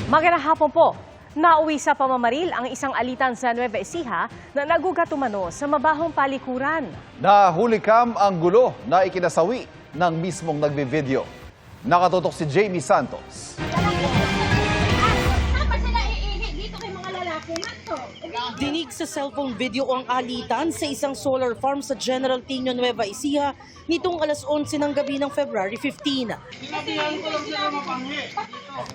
Magandang hapon po. Nauwi sa pamamaril ang isang alitan sa Nueva Ecija na nagugat umano sa mabahong palikuran. Nahuli kam ang gulo na ikinasawi ng mismong nagbe-video. Nakatutok si Jamie Santos. Dinig sa cellphone video ang alitan sa isang solar farm sa General Tino, Nueva Ecija nitong alas 11 ng gabi ng February 15.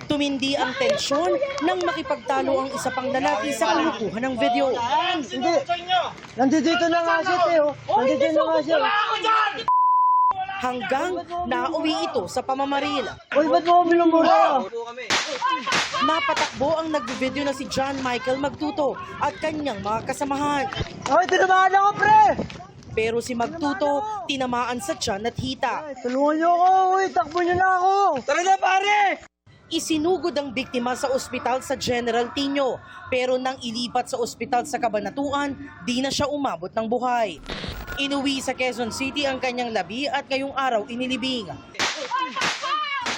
Tumindi ang tensyon nang makipagtalo ang isa pang lalaki sa kulukuhan ng video. Hindi. Nandito na nga siya, Teo. Nandito na nga siya. Hanggang nauwi ito sa pamamaril. Uy, ba't mo minumura? Napatakbo ang nagbe-video na si John Michael Magtuto at kanyang mga kasamahan. Ay, tinamaan ako, pre! Pero si Magtuto tinamaan sa tiyan at hita. Tulungan niyo ako, uy. Takbo niyo na ako. Tara na, pare! Isinugod ang biktima sa ospital sa General Tino, pero nang ilipat sa ospital sa Cabanatuan, di na siya umabot ng buhay. Inuwi sa Quezon City ang kanyang labi at ngayong araw inilibing.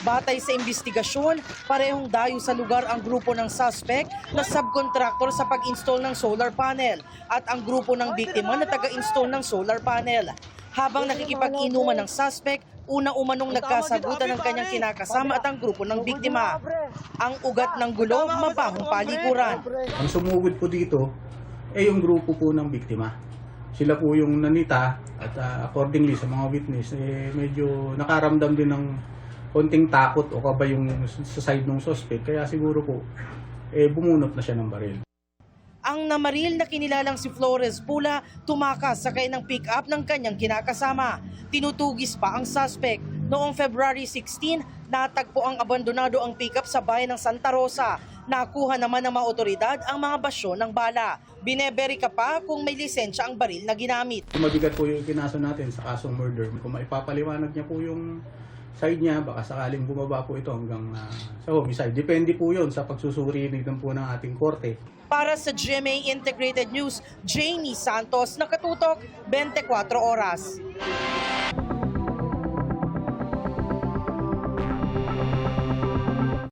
Batay sa investigasyon, parehong dayo sa lugar ang grupo ng suspect na subcontractor sa pag-install ng solar panel at ang grupo ng biktima na taga-install ng solar panel. Habang nakikipag-inuman ng suspect, una umanong nagkasagutan ng kanyang kinakasama at ang grupo ng biktima. Ang ugat ng gulo, mabahong palikuran. Ang sumugod po dito ay yung grupo po ng biktima. Sila po yung nanita at accordingly sa mga witness, medyo nakaramdam din ng konting takot o kaba yung sa side ng suspect. Kaya siguro po, bumunot na siya ng baril. Ang namaril na kinilalang si Flores Pula tumakas sakay ng pick-up ng kanyang kinakasama. Tinutugis pa ang suspect. Noong February 16, natagpo ang abandonado ang pick-up sa bayan ng Santa Rosa. Nakuha naman ng mga otoridad ang mga basyo ng bala. Bineberika pa kung may lisensya ang baril na ginamit. Mabigat po yung kinaso natin sa kasong murder. Kung maipapaliwanag niya po yung side niya, baka sakaling bumaba po ito hanggang sa homicide. Depende po yun sa pagsusuri din po ng ating korte. Para sa GMA Integrated News, Jamie Santos, nakatutok 24 oras.